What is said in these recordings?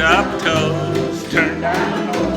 up toes, turn down low.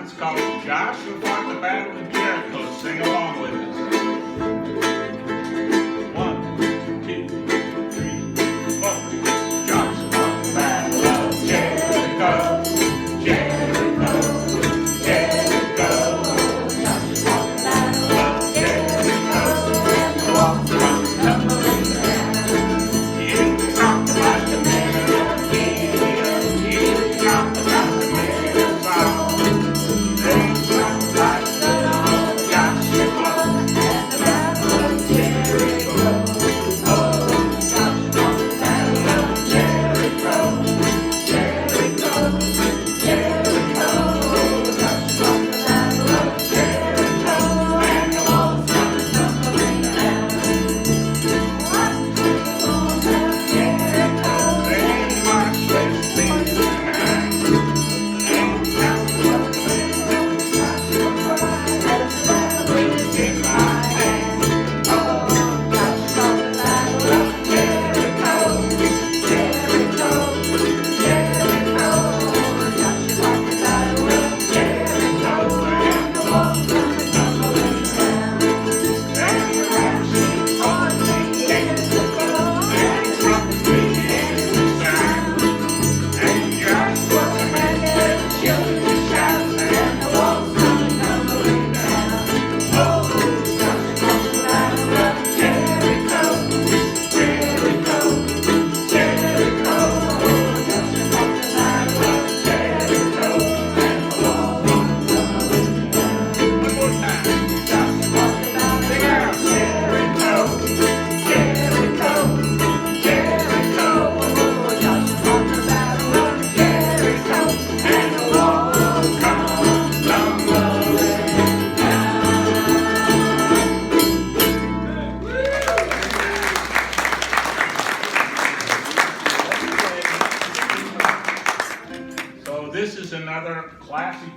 It's called Joshua Fought the Battle of Jericho. Sing along with us. 1, 2, 3, 4. Joshua fought the Battle of Jericho. Jericho, Jericho. Joshua fought the Battle of Jericho. And the walls were tumbling down. You talk about the men of Gideon. You talk about the men of Saul. They talk like the Lord Joshua and the battle of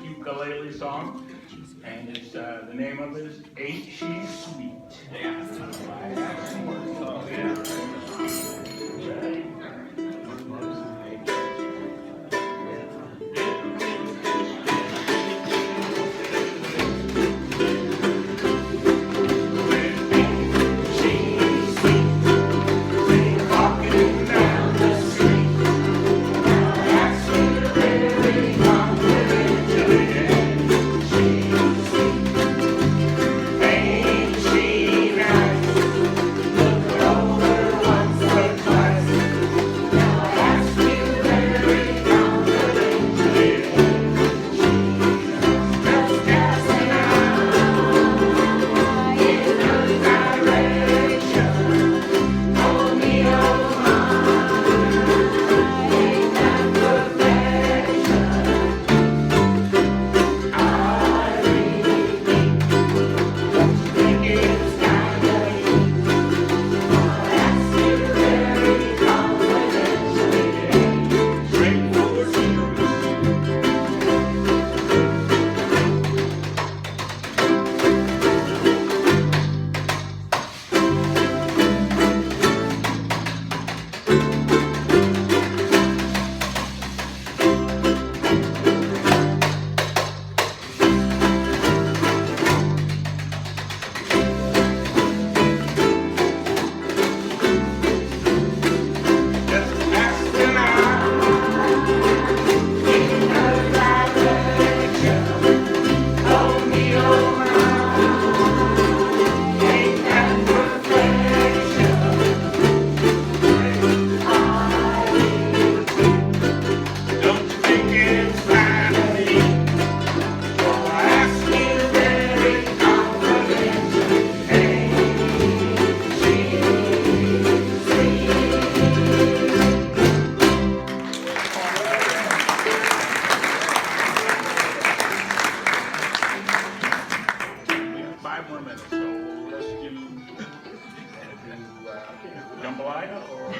ukulele song, and it's the name of it is "Ain't She Sweet." Jambalaya or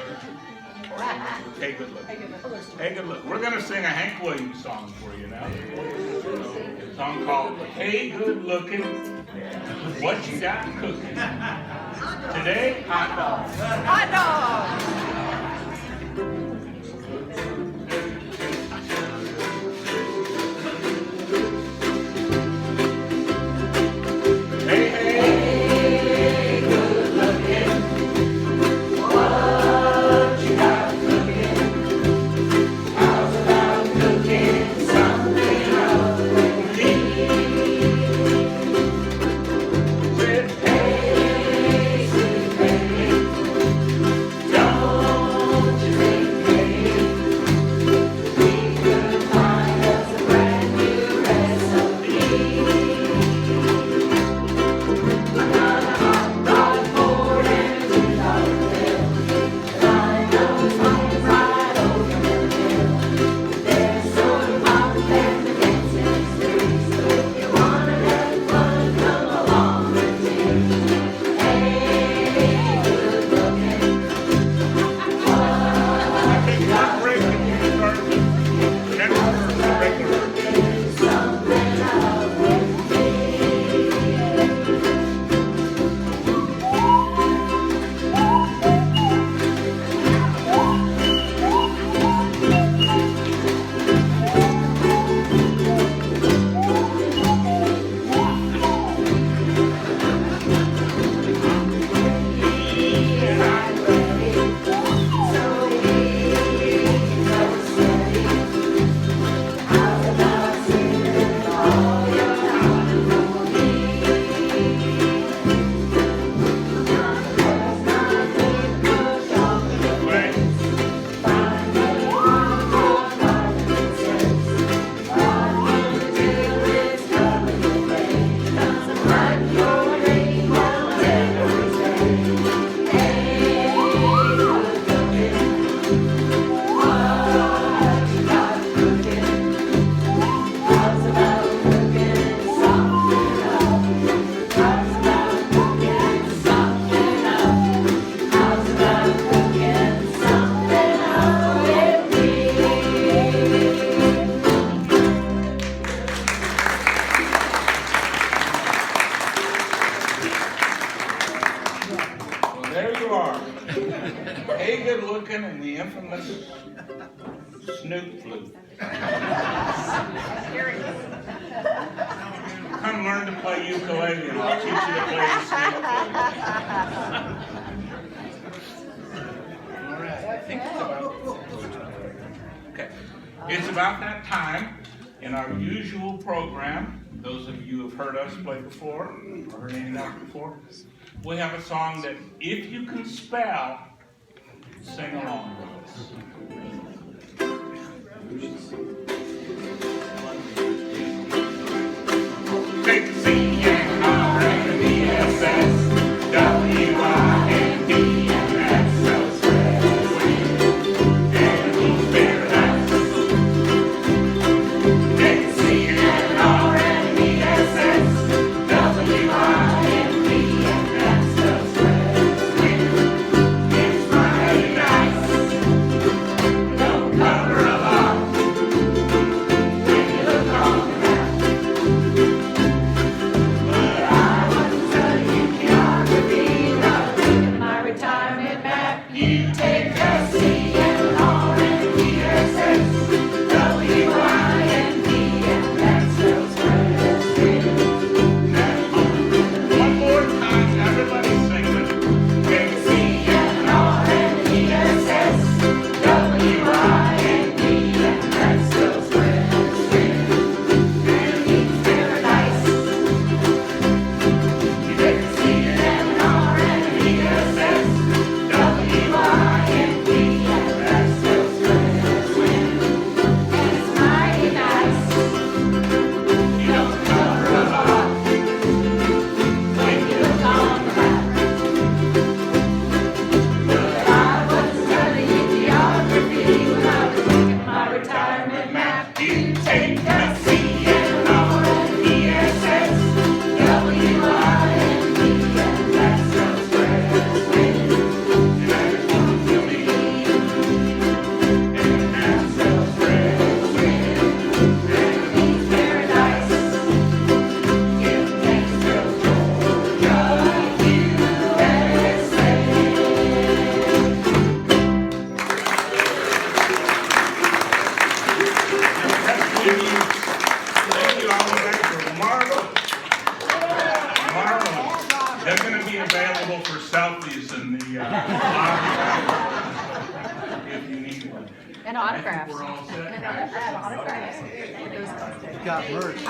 Hey Good Look? Hey Good Look. We're going to sing a Hank Williams song for you now. A song called Hey Good Looking, What You Got Cooking? Today, hot dogs. Hot dogs! Don't Republican and the infamous Snoop flute. Come learn to play ukulele and I'll teach you to play the Snoop flute. All right, I think it's okay. It's about that time in our usual program. Those of you who have heard us play before, or heard anything else before, we have a song that if you can spell, sing along with us. Take the C-N-R-A-B-S-S, W-I-N-D-S, so spread the wind, and who's paradise. Take the C-N-R-A-B-S-S, W-I-N-D-S, so spread the wind. It's mighty nice. Don't cover a lot when you look on the map. But I was studying geography when I was taking my retirement map. You take the C-N-R-A-B-S-S, W-I-N-D-S, so spread the wind. One more time, everybody sing it. Take the C-N-R-A-B-S-S, W-I-N-D-S, so spread the wind. And means paradise. You take the C-N-R-A-B-S-S, W-I-N-D-S, so spread the wind. And it's mighty nice. You don't cover a lot when you look on the map. But I was studying geography when I was taking my retirement map. You take the C-N-R-A-B-S-S, W-I-N-D-S, so spread the wind. And I just want to feel me. And that's so spread the wind. And it means paradise. Give thanks to Georgia, USA. Thank you all guys for marvelous. Marvelous. They're going to be available for selfies in the lobby if you need one. And I think autographs. we're all set. Autographs. Got merch.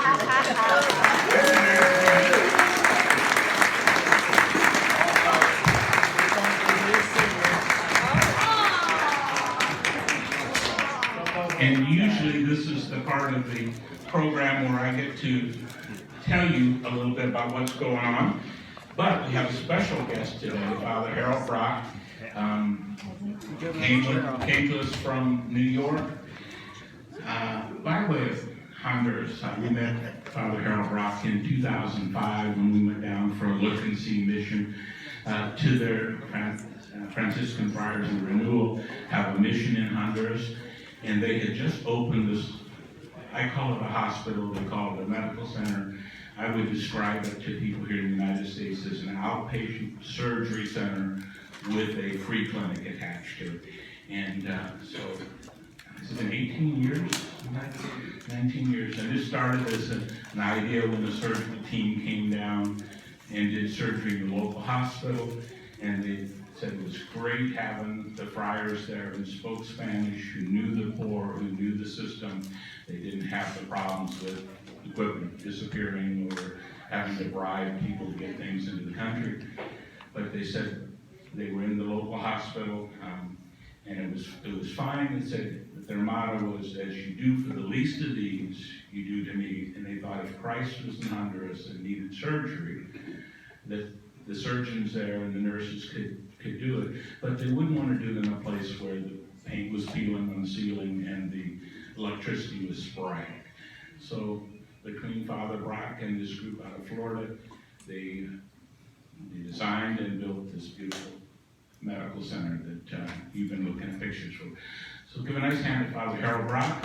And usually this is the part of the program where I get to tell you a little bit about what's going on. But we have a special guest today, Father Herald Brock. Came to us from New York. By way of Honduras, we met Father Herald Brock in 2005 when we went down for a look and see mission to their Franciscan Friars in Renewal, have a mission in Honduras. And they had just opened this, I call it a hospital, they call it a medical center. I would describe it to people here in the United States as an outpatient surgery center with a free clinic attached to it. And so it's been 18 years, 19 years. And this started as an idea when the surgical team came down and did surgery in the local hospital. And they said it was great having the friars there who spoke Spanish, who knew the poor, who knew the system. They didn't have the problems with equipment disappearing or having to bribe people to get things into the country. But they said they were in the local hospital, and it was fine. They said that their motto was, "As you do for the least of these, you do to me." And they thought if Christ was in Honduras and needed surgery, that the surgeons there and the nurses could do it, but they wouldn't want to do it in a place where the paint was peeling on the ceiling and the electricity was spraying. So between Father Brock and this group out of Florida, they designed and built this beautiful medical center that you've been looking at pictures for. So give a nice hand to Father Herald Brock.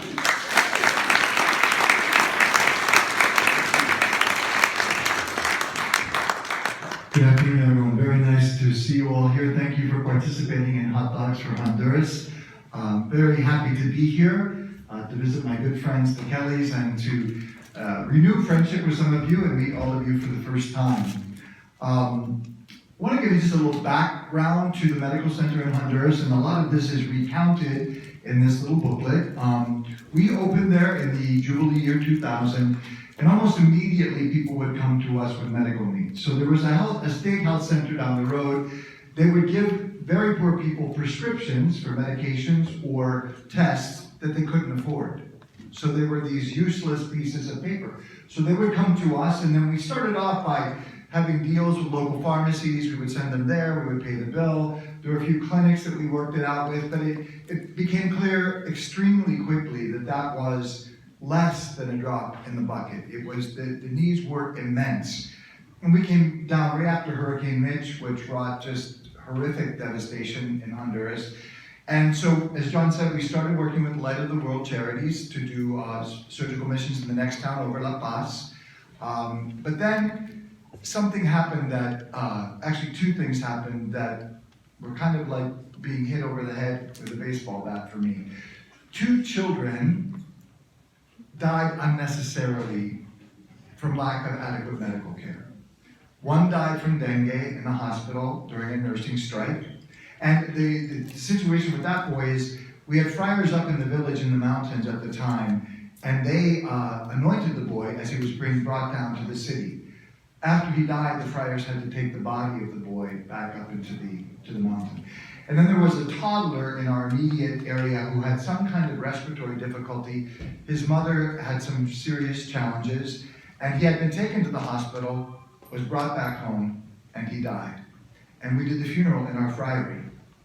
Good afternoon, everyone. Very nice to see you all here. Thank you for participating in Hot Dogs for Honduras. Very happy to be here to visit my good friends, the Kellys, and to renew friendship with some of you and meet all of you for the first time. I want to give you just a little background to the medical center in Honduras, and a lot of this is recounted in this little booklet. We opened there in the Jubilee year 2000, and almost immediately people would come to us with medical needs. So there was a state health center down the road. They would give very poor people prescriptions for medications or tests that they couldn't afford. So they were these useless pieces of paper. So they would come to us, and then we started off by having deals with local pharmacies. We would send them there, we would pay the bill. There were a few clinics that we worked it out with, but it became clear extremely quickly that that was less than a drop in the bucket. It was, the needs were immense. And we came down right after Hurricane Mitch, which brought just horrific devastation in Honduras. And so, as John said, we started working with Light of the World Charities to do surgical missions in the next town over La Paz. But then something happened that, actually two things happened that were kind of like being hit over the head with a baseball bat for me. 2 children died unnecessarily from lack of adequate medical care. One died from dengue in the hospital during a nursing strike. And the situation with that boy is, we had friars up in the village in the mountains at the time, and they anointed the boy as he was being brought down to the city. After he died, the friars had to take the body of the boy back up into the mountain. And then there was a toddler in our immediate area who had some kind of respiratory difficulty. His mother had some serious challenges, and he had been taken to the hospital, was brought back home, and he died. And we did the funeral in our friary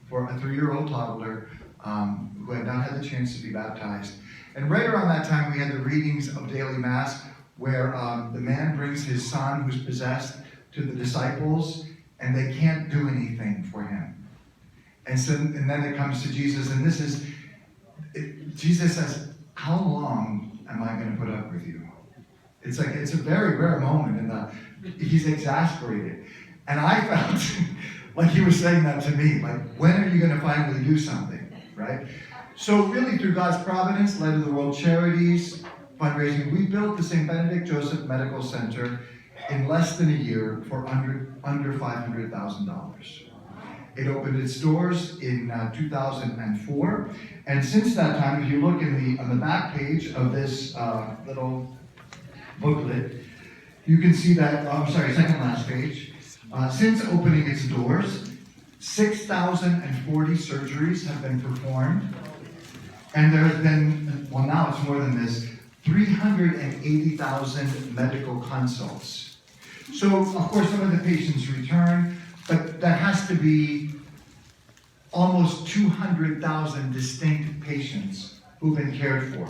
for a 3-year-old toddler who had not had the chance to be baptized. And right around that time, we had the readings of daily mass, where the man brings his son who's possessed to the disciples, and they can't do anything for him. And then it comes to Jesus, and Jesus says, how long am I going to put up with you? It's a very rare moment, and he's exasperated. And I felt like he was saying that to me, like, when are you going to finally do something, right? So really, through God's providence, Light of the World Charities, fundraising, we built the St. Benedict Joseph Medical Center in less than a year for under $500,000. It opened its doors in 2004, and since that time, if you look on the back page of this little booklet, you can see that, second last page. Since opening its doors, 6,040 surgeries have been performed, and there has been, well, now it's more than this, 380,000 medical consults. So, of course, some of the patients return, but that has to be almost 200,000 distinct patients who've been cared for.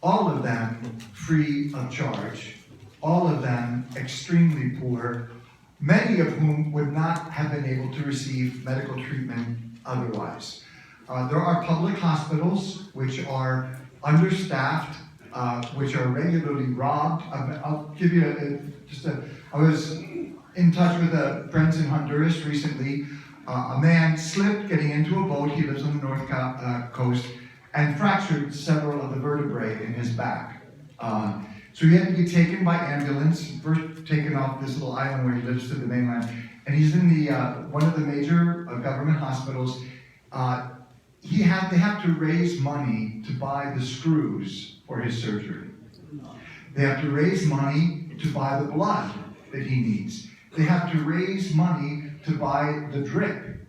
All of them free of charge, all of them extremely poor, many of whom would not have been able to receive medical treatment otherwise. There are public hospitals which are understaffed, which are regularly robbed. I'll give you I was in touch with friends in Honduras recently. A man slipped getting into a boat, he lives on the north coast, and fractured several of the vertebrae in his back. So he had to be taken by ambulance, first taken off this little island where he lives to the mainland, and he's in one of the major government hospitals. They have to raise money to buy the screws for his surgery. They have to raise money to buy the blood that he needs. They have to raise money to buy the drip.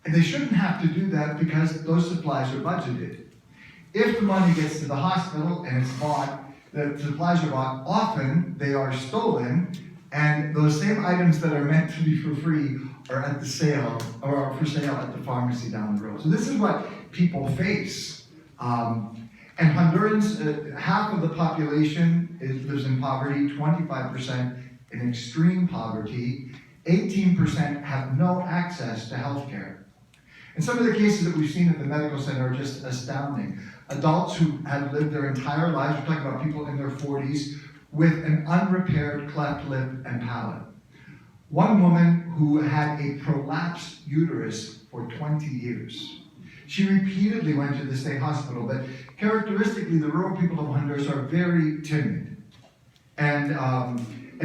And they shouldn't have to do that because those supplies are budgeted. If the money gets to the hospital and it's bought, the supplies are bought, often they are stolen, and those same items that are meant to be for free are at the sale, or are for sale at the pharmacy down the road. So this is what people face. And Hondurans, half of the population lives in poverty, 25% in extreme poverty, 18% have no access to health care. And some of the cases that we've seen at the medical center are just astounding. Adults who have lived their entire lives, we're talking about people in their 40s, with an unrepaired cleft lip and palate. One woman who had a prolapsed uterus for 20 years. She repeatedly went to the state hospital, but characteristically, the rural people of Honduras are very timid. And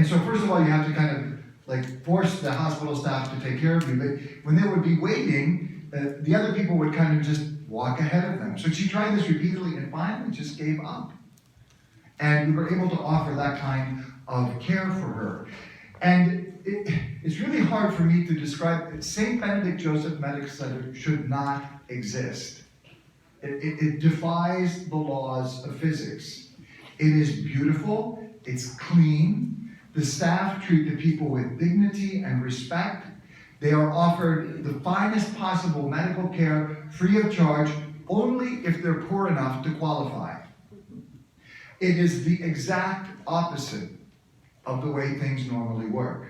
so first of all, you have to kind of like force the hospital staff to take care of you. But when they would be waiting, the other people would kind of just walk ahead of them. So she tried this repeatedly and finally just gave up. And we were able to offer that kind of care for her. And it's really hard for me to describe it. St. Benedict Joseph Medical Center should not exist. It defies the laws of physics. It is beautiful, it's clean, the staff treat the people with dignity and respect. They are offered the finest possible medical care free of charge only if they're poor enough to qualify. It is the exact opposite of the way things normally work.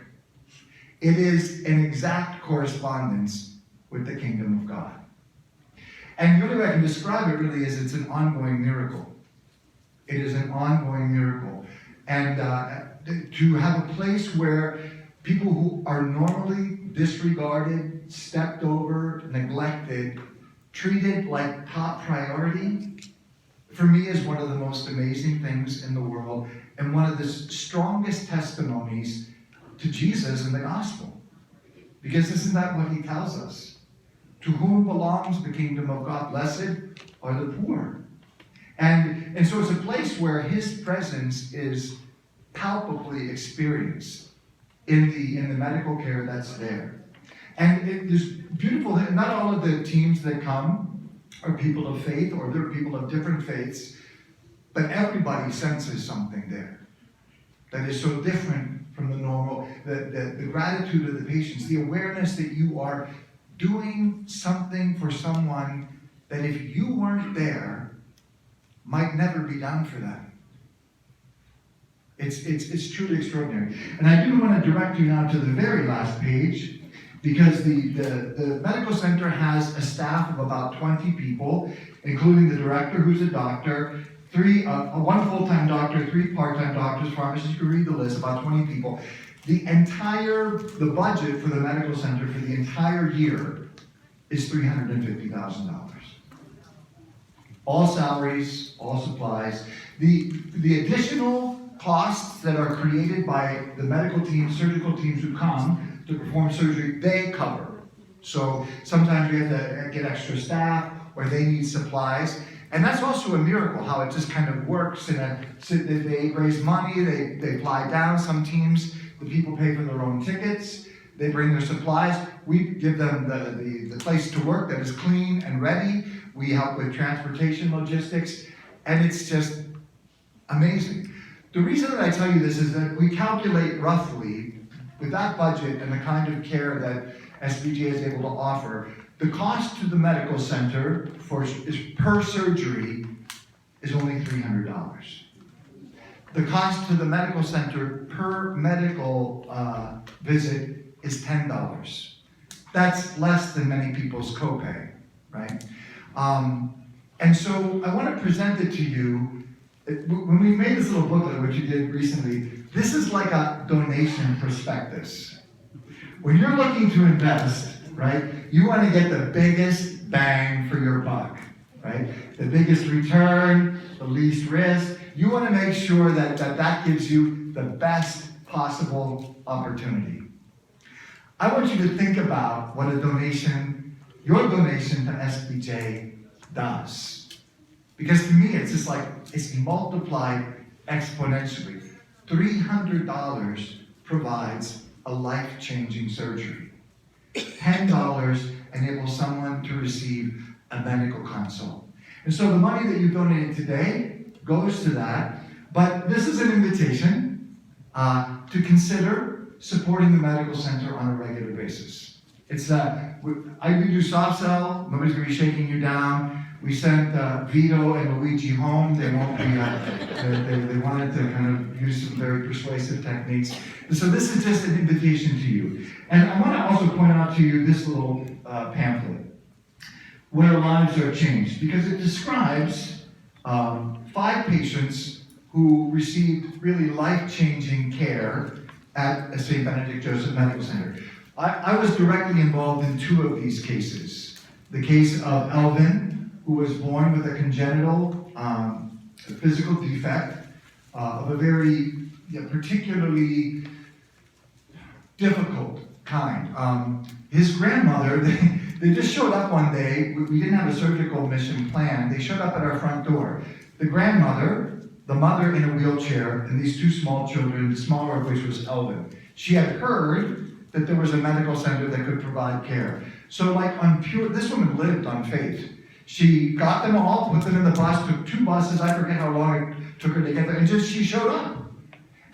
It is an exact correspondence with the kingdom of God. And the only way I can describe it really is it's an ongoing miracle. It is an ongoing miracle. And to have a place where people who are normally disregarded, stepped over, neglected, treated like top priority, for me is one of the most amazing things in the world and one of the strongest testimonies to Jesus in the gospel. Because isn't that what he tells us? To whom belongs the kingdom of God? Blessed are the poor. And so it's a place where his presence is palpably experienced in the medical care that's there. And there's beautiful, not all of the teams that come are people of faith or they're people of different faiths, but everybody senses something there that is so different from the normal, the gratitude of the patients, the awareness that you are doing something for someone that if you weren't there, might never be done for them. It's truly extraordinary. And I do want to direct you now to the very last page, because the medical center has a staff of about 20 people, including the director, who's a doctor, one full-time doctor, 3 part-time doctors, pharmacists. You can read the list, about 20 people. The budget for the medical center for the entire year is $350,000. All salaries, all supplies. The additional costs that are created by the medical teams, surgical teams who come to perform surgery, they cover. So sometimes we have to get extra staff or they need supplies. And that's also a miracle, how it just kind of works. They raise money, they fly down. Some teams, the people pay for their own tickets. They bring their supplies. We give them the place to work that is clean and ready. We help with transportation logistics. And it's just amazing. The reason that I tell you this is that we calculate roughly, with that budget and the kind of care that SBJ is able to offer, the cost to the medical center per surgery is only $300. The cost to the medical center per medical visit is $10. That's less than many people's copay, right? And so I want to present it to you. When we made this little booklet, which you did recently, this is like a donation prospectus. When you're looking to invest, right, you want to get the biggest bang for your buck, right? The biggest return, the least risk. You want to make sure that gives you the best possible opportunity. I want you to think about what your donation to SBJ does. Because to me, it's just like, it's multiplied exponentially. $300 provides a life-changing surgery. $10 enables someone to receive a medical consult. And so the money that you donated today goes to that. But this is an invitation to consider supporting the medical center on a regular basis. It's we do soft sell. Nobody's going to be shaking you down. We sent Vito and Luigi home. They won't be. They wanted to kind of use some very persuasive techniques. And so this is just an invitation to you. And I want to also point out to you this little pamphlet, where lives are changed, because it describes 5 patients who received really life-changing care at St. Benedict Joseph Medical Center. I was directly involved in 2 of these cases. The case of Elvin, who was born with a congenital physical defect of a very particularly difficult kind. His grandmother, they just showed up one day. We didn't have a surgical mission planned. They showed up at our front door. The grandmother, the mother in a wheelchair, and these 2 small children, the smaller of which was Elvin. She had heard that there was a medical center that could provide care. So this woman lived on faith. She got them all, put them in the bus, took 2 buses, I forget how long it took her to get there, and she showed up.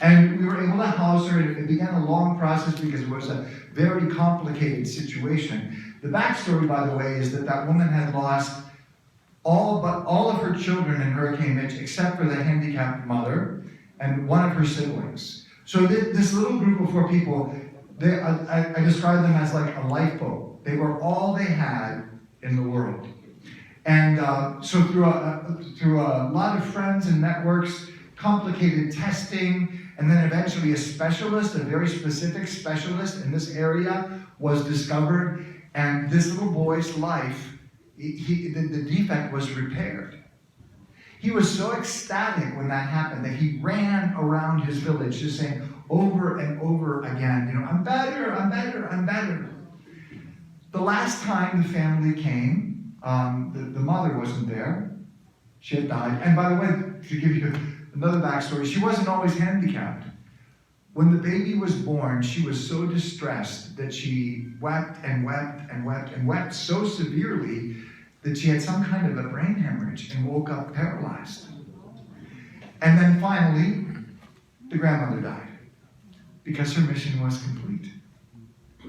And we were able to house her, and it began a long process because it was a very complicated situation. The backstory, by the way, is that woman had lost all of her children in Hurricane Mitch, except for the handicapped mother and one of her siblings. So this little group of 4 people, I describe them as like a lifeboat. They were all they had in the world. And so through a lot of friends and networks, complicated testing, and then eventually a specialist, a very specific specialist in this area was discovered, and this little boy's life, the defect was repaired. He was so ecstatic when that happened that he ran around his village just saying over and over again, I'm better, I'm better, I'm better. The last time the family came, the mother wasn't there. She had died. And by the way, to give you another backstory, she wasn't always handicapped. When the baby was born, she was so distressed that she wept and wept and wept and wept so severely that she had some kind of a brain hemorrhage and woke up paralyzed. And then finally, the grandmother died because her mission was complete.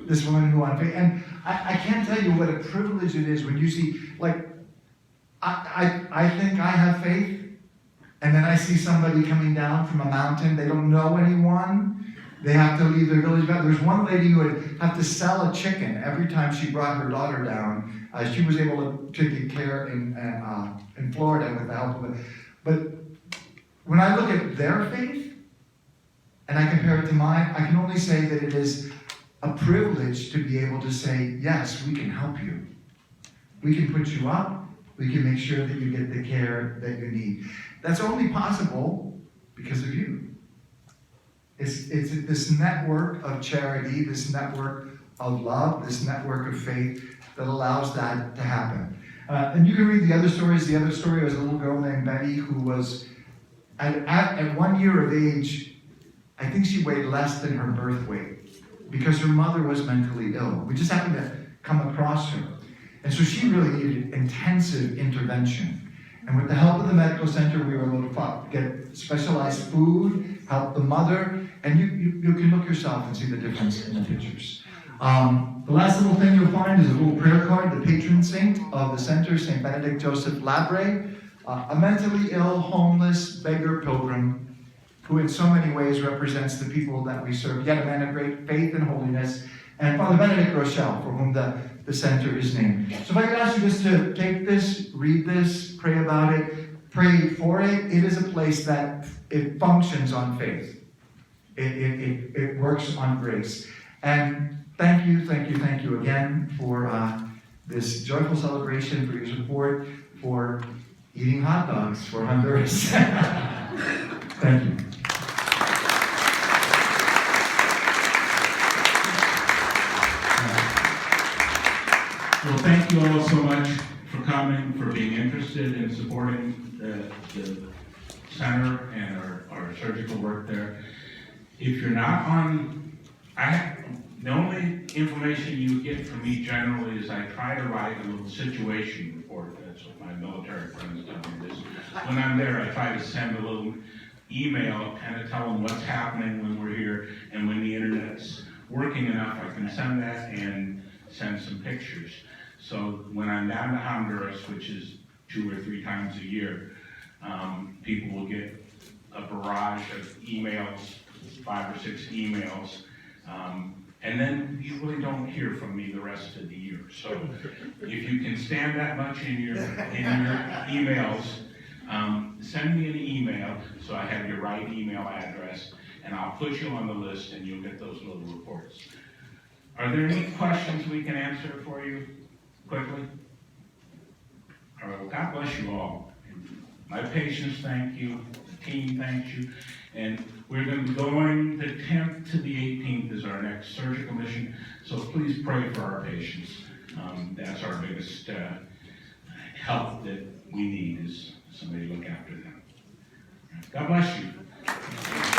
This woman who on faith, and I can't tell you what a privilege it is when you see, I think I have faith, and then I see somebody coming down from a mountain, they don't know anyone, they have to leave their village. There's one lady who would have to sell a chicken every time she brought her daughter down. She was able to get care in Florida with the help of it. But when I look at their faith, and I compare it to mine, I can only say that it is a privilege to be able to say, yes, we can help you. We can put you up. We can make sure that you get the care that you need. That's only possible because of you. It's this network of charity, this network of love, this network of faith that allows that to happen. And you can read the other stories. The other story was a little girl named Betty who was, at 1 year of age, I think she weighed less than her birth weight because her mother was mentally ill. We just happened to come across her. And so she really needed intensive intervention. And with the help of the medical center, we were able to get specialized food, help the mother, and you can look yourself and see the difference in the pictures. The last little thing you'll find is a little prayer card, the patron saint of the center, St. Benedict Joseph Labre, a mentally ill, homeless, beggar pilgrim who in so many ways represents the people that we serve, yet a man of great faith and holiness, and Father Benedict Rochelle, for whom the center is named. So if I could ask you just to take this, read this, pray about it, pray for it. It is a place that it functions on faith. It works on grace. And thank you again for this joyful celebration, for your support, for eating hot dogs for Honduras. Thank you. Well, thank you all so much for coming, for being interested in supporting the center and our surgical work there. If you're not on, the only information you get from me generally is I try to write a little situation report. That's what my military friends tell me this. When I'm there, I try to send a little email, kind of tell them what's happening when we're here, and when the internet's working enough, I can send that and send some pictures. So when I'm down to Honduras, which is 2 or 3 times a year, people will get a barrage of emails, 5 or 6 emails, and then you really don't hear from me the rest of the year. So if you can stand that much in your emails, send me an email so I have your right email address, and I'll put you on the list and you'll get those little reports. Are there any questions we can answer for you quickly? All right, well, God bless you all. My patients thank you, the team thanks you, and we're going to be going the 10th to the 18th is our next surgical mission, so please pray for our patients. That's our biggest help that we need is somebody to look after them. God bless you.